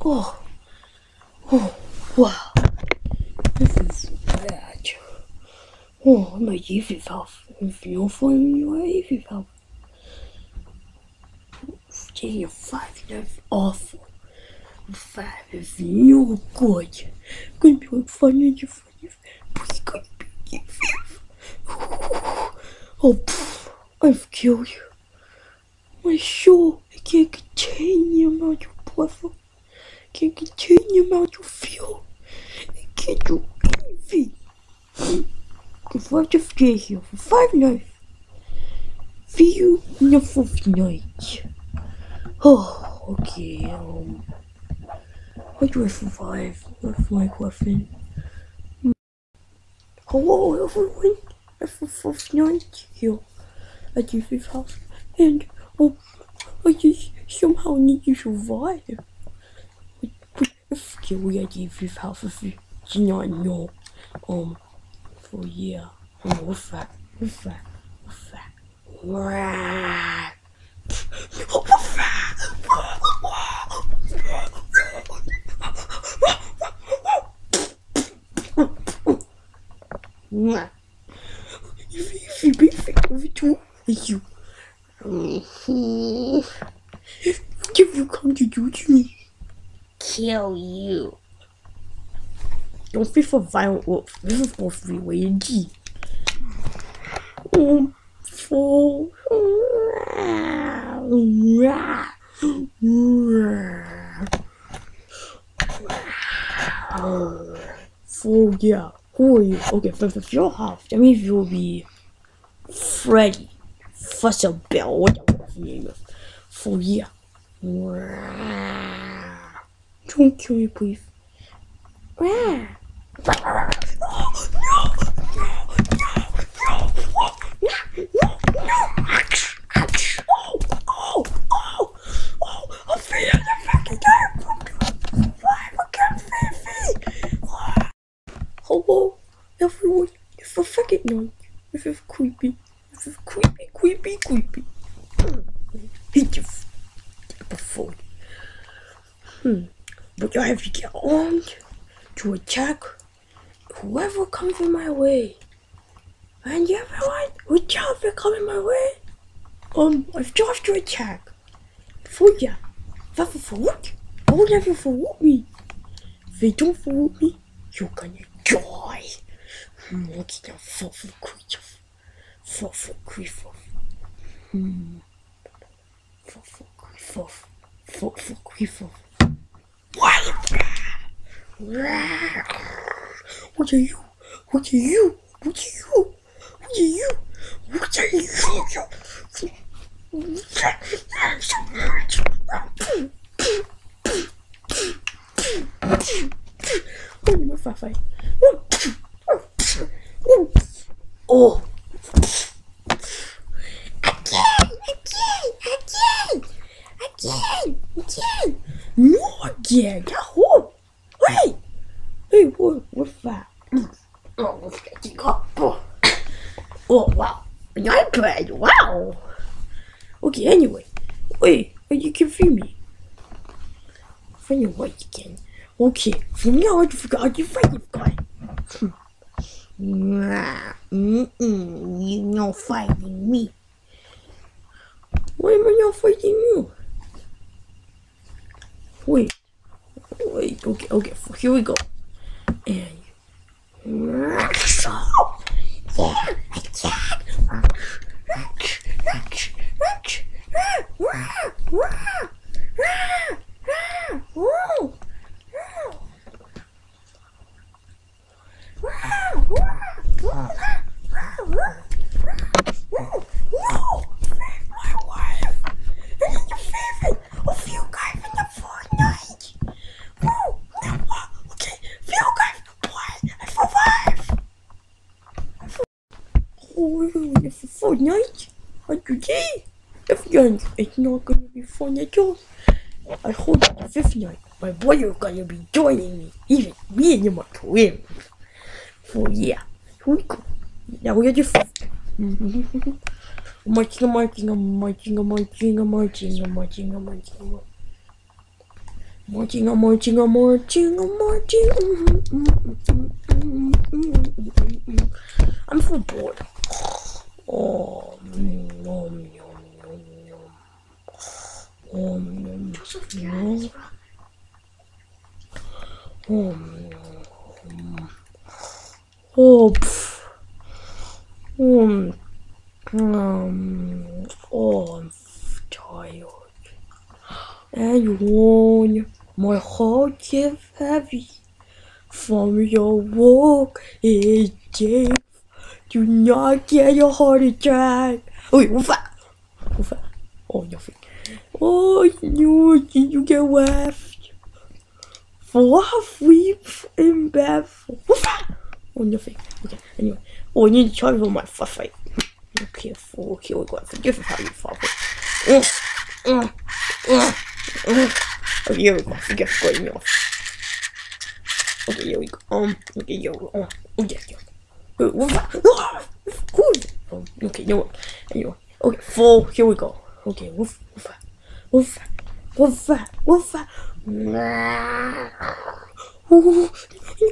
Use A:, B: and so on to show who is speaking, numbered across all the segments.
A: Oh, oh, wow. This is bad. Oh, my EV valve. If you're finding your EV valve. Taking a 5, that's awful. 5 is no good. Gonna be like 595. Please gonna be oh, I've killed you. My soul, I can't contain the amount of pleasure. Can't contain the amount of fuel. I can't do anything. If I just stay here for 5 nights, see you in the 4th night. Oh, okay, how do I survive? That's my question. Hello, everyone. It's the 4th night here at Yusuf's house, and I just somehow need to survive. But it's scary at Yusuf's house if you do not know. So yeah, what's that? What's that? What's that? What's that? If you be fit with you, if you come to do to me, kill you. Don't be for violent words. This is supposed to be rated G. For yeah. Who are you? Okay, if your house, that means you'll be Freddy, Fuzzabell, whatever his name is. So yeah. Don't kill me, please. Oh, I feel the fucking game. I can't feel. Hello, everyone. It's the second night. This is creepy. This is creepy. Hate you. Episode. But I have to get armed to attack whoever comes in my way. And everyone, whichever comes my way, I've just to attack. So yeah, that's a fault. Don't ever fault me. If they don't fault me, you're gonna die. Look at that thoughtful creatures. Thoughtful creatures. Thoughtful creatures. What? What are you? What are you? What are you? What are you? What are you? Oh! Again! No again! Yahoo! Hey, what's that? Oh, what's getting up? Oh, wow. An iPad, wow! Okay, anyway. Wait, you can feel me. Find your way again. Okay, from now on, I forgot you find your guy. You're not fighting me. Why am I not fighting you? Wait, okay, here we go. And for Fortnite? Okay. It's not gonna be fun at all. I hope the 5th night, my brother is gonna be joining me. Even me and my twins. So yeah, here we go. Now we are the 5th. marching. Marching, I'm marching, I'm marching, I'm marching. I'm so bored. Oh, nom, oh, I'm tired. And my heart is heavy from your walk. It's safe. Do not get a heart attack. Wait, what's that? What's that? Oh, nothing. Oh, you get left. Fluffy in bed. What's that? Oh, nothing. Okay, anyway. Oh, I need to charge on my flashlight. Okay, 4 kilograms. This is how you fall. Oh, here we go. Forget going me off. Okay, here we go. Okay, here we go. Oh, yeah, yeah. What's that? Who is it? Oh, okay, no. Anyway. Okay, 4. Here we go. Okay, what's that? What's that? What's that? What's that? Oh, you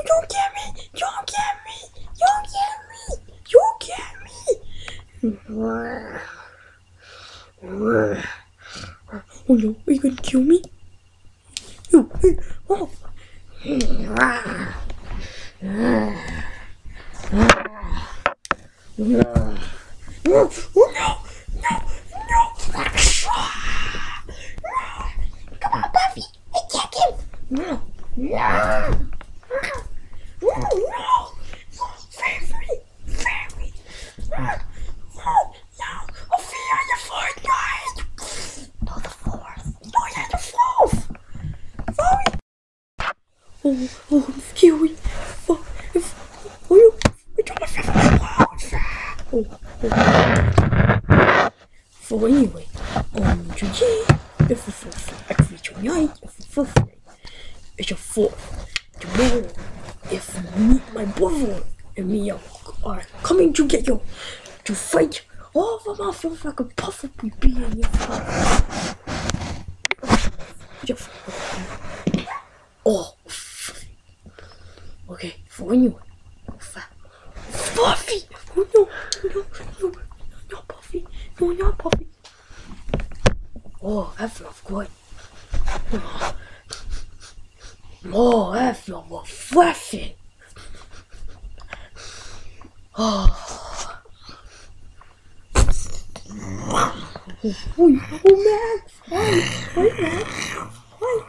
A: don't get me! Don't get me! Don't get me! Don't get me! Oh no, are you gonna kill me? You, oh! No! No! Come on, Buffy! Attack him! No! Fairy! No! I'll feel on the Fortnite! No, the 4th! No, yeah, the 4th! Sorry! Oh, I'm scared! So anyway, today, if actually tonight, it's a 4th. Tomorrow, if me, my brother, and me are coming to get you to fight all of myself I could possibly be in your house. Oh, okay, so anyway, Buffy! Oh no, not Buffy, no, not Buffy. Oh, that feels good. Oh, that feels refreshing. Oh, Max! Hi, Max! Hi!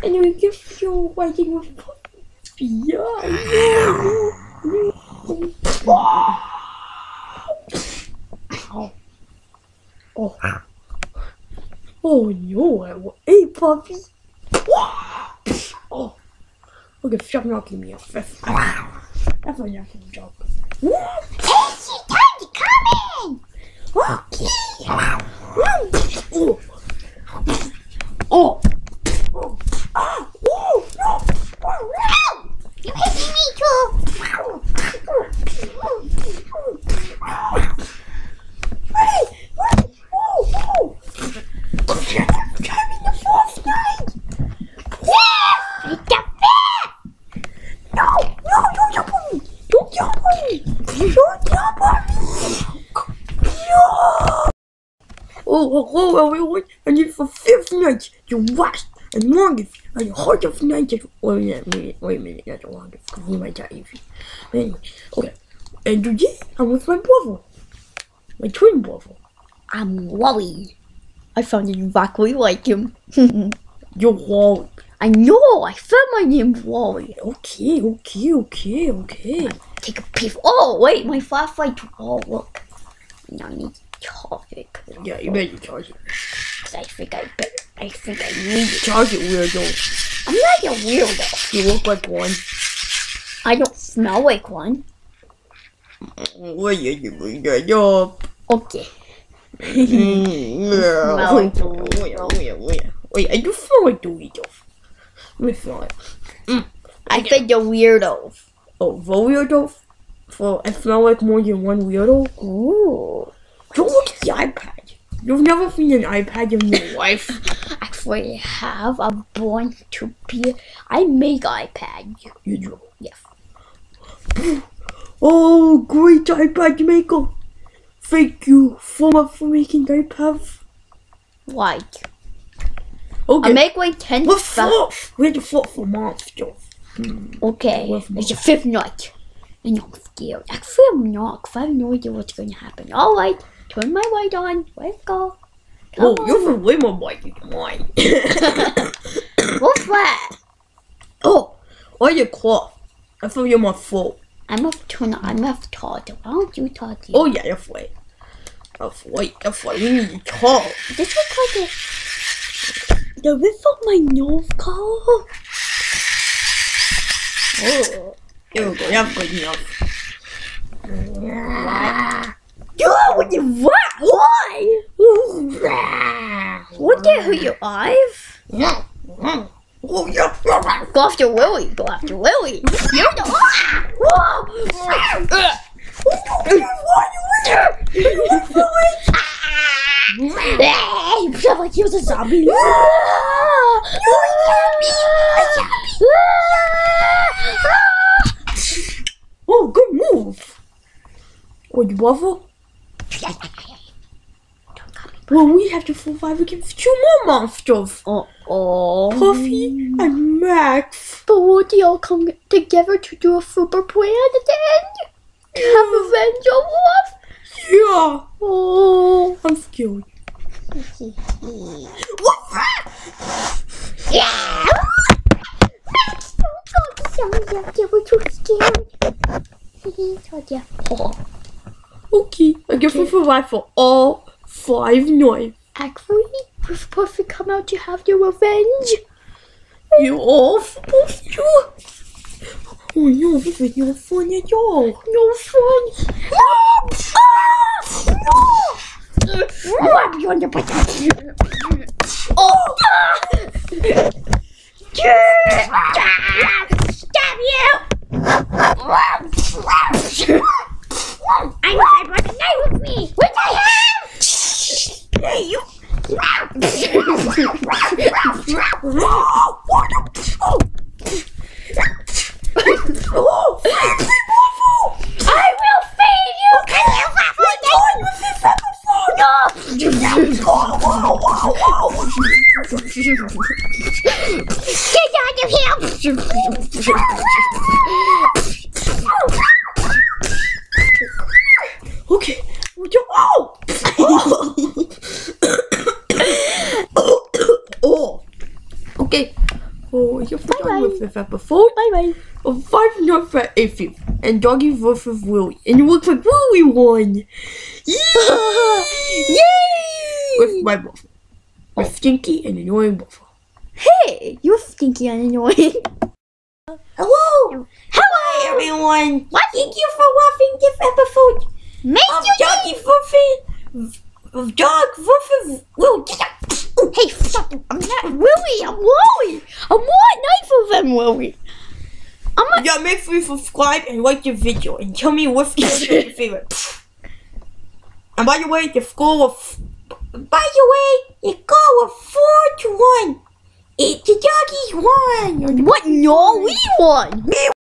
A: Anyway, if you're fighting with Puppy, yeah, Oh no, hey Puppy! Oh, okay, stop knocking me off. That's a knocking job. Casey, time to come in! Okay. Oh! No! You're hitting me too! Driving the 4th night! Yes! It's the 5th! No! Don't jump on me! Don't jump on me! Don't jump on me! No! Oh, I need for 5th night, the last and longest and the hardest night. Wait a minute, not the longest, because we might die easy. Anyway, okay. And today, I'm with my brother. My twin brother.
B: I'm Willy. I sounded exactly like him.
A: You're Wally.
B: I know, I said my name's Willy.
A: Okay.
B: Take a piece. Oh, wait, my flashlight. Oh, look. Now I need to charge it.
A: Yeah, you better charge it.
B: I think I need it.
A: Charge it, weirdo.
B: I'm not a weirdo.
A: You look like one.
B: I don't smell like one.
A: Wait, you doing your job.
B: Okay.
A: Wait, I do smell like the weirdo. Let me smell it.
B: I said the weirdo.
A: Oh, the weirdo? So I smell like more than one weirdo?
B: Ooh.
A: Don't look at the iPad. You've never seen an iPad in your life.
B: Actually, I have. I'm born to be. I make iPads.
A: You do.
B: Yes.
A: Oh, great iPad maker. Thank you so much for making iPads.
B: Right.
A: Okay.
B: I make like 10
A: What's
B: stuff.
A: fourth? We're the fourth for monsters.
B: Okay. It's your fifth night. And I'm scared. Actually, I'm not, because I have no idea what's going to happen. Alright. Turn my light on. Let's go. Come on.
A: Yours is way more bright than mine.
B: What's that?
A: Oh, why your cloth? I thought you're my fault.
B: I'm a tuna. I'm a toddler. Why don't you talk to you?
A: Oh yeah, that's right. That's right. We need to talk.
B: This looks like the roof of my nose color.
A: Oh, here we go. That's good enough.
B: What? Why? What the hell, your eyes?
A: Oh yeah.
B: Go after Willy. Go after Willy. You're the You sound like he was a zombie.
A: Oh, good move. Good waffle. Well, we have to survive against 2 more monsters. Puffy and Max.
B: But would they all come together to do a super plan at the end? To have revenge on Wolf?
A: Yeah.
B: Oh.
A: I'm scared.
B: What's that? Yeah. They were too scared.
A: Okay, I guess we'll survive for all 5 nights.
B: Actually, we're supposed to come out to have your revenge.
A: You all supposed to? Oh no, this is no fun at all.
B: No fun. No! Grab you on the butt. Oh! Stab you! I wish I brought a knife with me. Which I have!
A: Hey, you!
B: I will feed you! Can you
A: We're done with this episode!
B: No! Get out of here!
A: Okay, we're done. Oh! Okay. Oh, you're done with this episode.
B: Bye-bye.
A: Of 5 Nights at Aces and Doggy vs. Willy. And it looks like Willy won!
B: Yay!
A: With my buffalo. With Stinky and annoying buffalo.
B: Hey, you're stinky and annoying.
A: Hello! Hi everyone! Thank you for watching this episode of Doggy vs. Of Dog vs. Willy.
B: Hey, stop. I'm not Willy. I'm Willy. I'm more nicer than Willy.
A: Yeah, make sure you subscribe and like the video and tell me what's your favorite. And by the way, the score of 4-1. The doggies won.
B: What? No, we won.